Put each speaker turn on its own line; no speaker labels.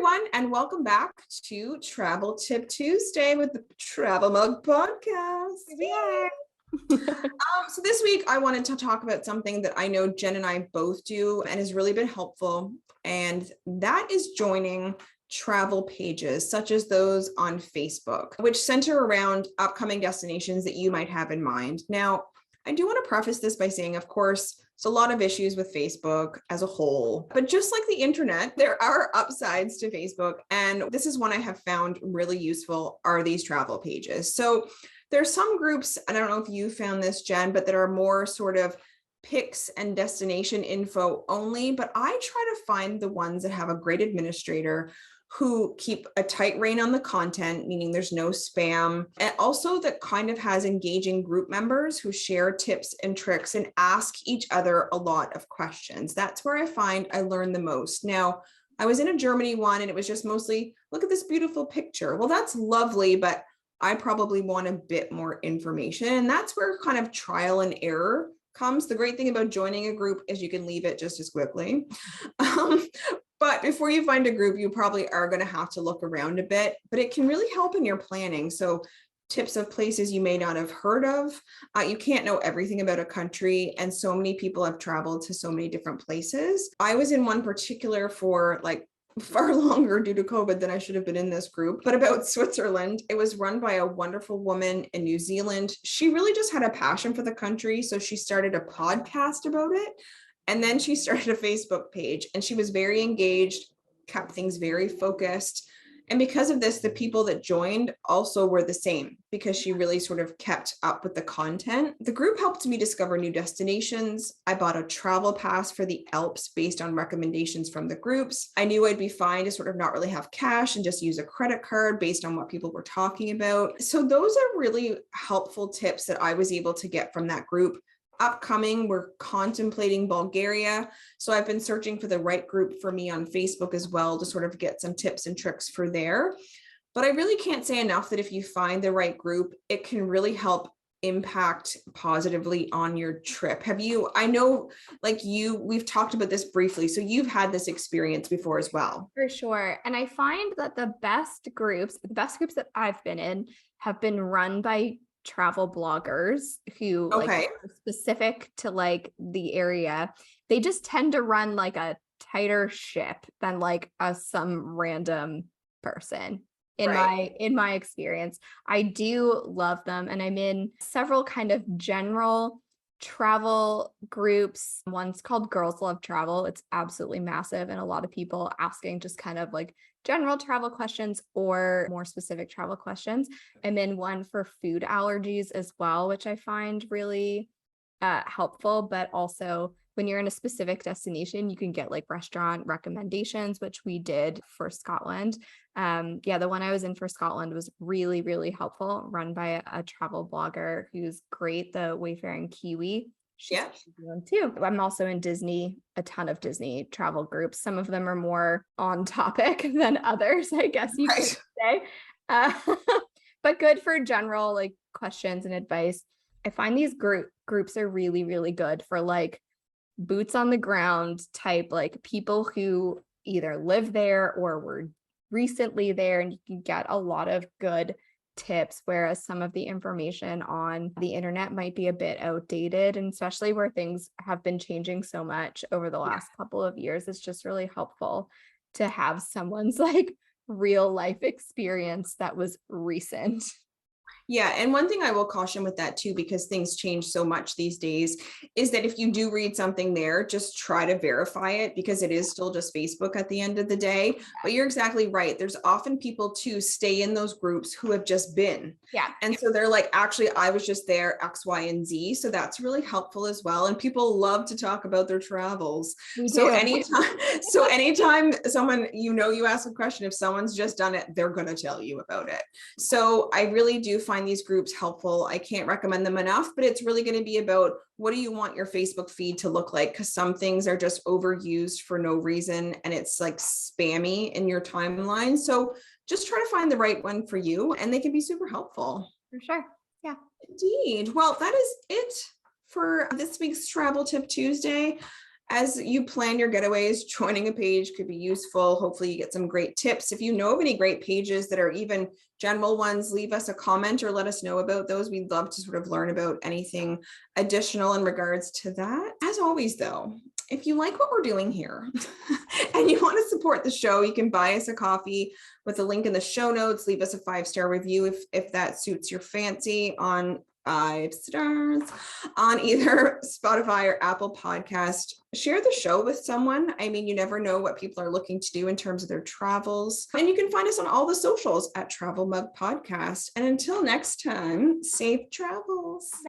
everyone, and welcome back to Travel Tip Tuesday with the Travel Mug Podcast.
Yeah.
So this week I wanted to talk about something that I know Jen and I both do and has really been helpful, and that is joining travel pages such as those on Facebook, which center around upcoming destinations that you might have in mind. Now, I do want to preface this by saying, of course, there's a lot of issues with Facebook as a whole, but just like the internet, there are upsides to Facebook. And this is one I have found really useful are these travel pages. So there's some groups, and I don't know if you found this, Jen, but that are more sort of pics and destination info only, but I try to find the ones that have a great administrator who keep a tight rein on the content, meaning there's no spam, and also that kind of has engaging group members who share tips and tricks and ask each other a lot of questions. That's where I find I learn the most. Now, I was in a Germany one and it was just mostly, look at this beautiful picture. Well, that's lovely, but I probably want a bit more information. And that's where kind of trial and error comes. The great thing about joining a group is you can leave it just as quickly. But before you find a group, you probably are going to have to look around a bit, but it can really help in your planning. So tips of places you may not have heard of. You can't know everything about a country, and so many people have traveled to so many different places. I was in one particular for like far longer due to COVID than I should have been in this group, but about Switzerland. It was run by a wonderful woman in New Zealand. She really just had a passion for the country, so she started a podcast about it. And then she started a Facebook page, and she was very engaged, kept things very focused. And because of this, the people that joined also were the same because she really sort of kept up with the content. The group helped me discover new destinations. I bought a travel pass for the Alps based on recommendations from the groups. I knew I'd be fine to sort of not really have cash and just use a credit card based on what people were talking about. So those are really helpful tips that I was able to get from that group. Upcoming, we're contemplating Bulgaria. So I've been searching for the right group for me on Facebook as well to sort of get some tips and tricks for there. But I really can't say enough that if you find the right group, it can really help impact positively on your trip. I know we've talked about this briefly, so you've had this experience before as well.
For sure. And I find that the best groups that I've been in have been run by travel bloggers who are specific to like the area. They just tend to run like a tighter ship than like some random person in my experience. I do love them, and I'm in several kind of general travel groups. One's called Girls Love Travel. It's absolutely massive, and a lot of people asking just kind of like general travel questions or more specific travel questions. I'm in one for food allergies as well, which I find really helpful. But also when you're in a specific destination, you can get like restaurant recommendations, which we did for Scotland. The one I was in for Scotland was really, really helpful, run by a travel blogger who's great, the Wayfaring Kiwi. She's doing too. I'm also in Disney, a ton of Disney travel groups. Some of them are more on topic than others, I guess you could say. But good for general like questions and advice. I find these groups are really, really good for like boots on the ground type, like people who either live there or were recently there, and you can get a lot of good tips, whereas some of the information on the internet might be a bit outdated, and especially where things have been changing so much over the last couple of years. It's just really helpful to have someone's like real life experience that was recent.
Yeah. And one thing I will caution with that too, because things change so much these days, is that if you do read something there, just try to verify it, because it is still just Facebook at the end of the day. But you're exactly right. There's often people too stay in those groups who have just been.
Yeah.
And so they're like, actually, I was just there X, Y, and Z. So that's really helpful as well. And people love to talk about their travels. So anytime someone, you ask a question, if someone's just done it, they're going to tell you about it. So I really do find these groups helpful. I can't recommend them enough, but it's really going to be about what do you want your Facebook feed to look like? Because some things are just overused for no reason, and it's like spammy in your timeline. So just try to find the right one for you, and they can be super helpful.
For sure. Yeah.
Indeed. Well, that is it for this week's Travel Tip Tuesday. As you plan your getaways, joining a page could be useful. Hopefully you get some great tips. If you know of any great pages that are even general ones, leave us a comment or let us know about those. We'd love to sort of learn about anything additional in regards to that. As always, though, if you like what we're doing here and you want to support the show, you can buy us a coffee with a link in the show notes. Leave us a 5-star review if that suits your fancy on 5 stars on either Spotify or Apple Podcast. Share the show with someone. I mean, you never know what people are looking to do in terms of their travels. And you can find us on all the socials at Travel Mug Podcast. And until next time, safe travels.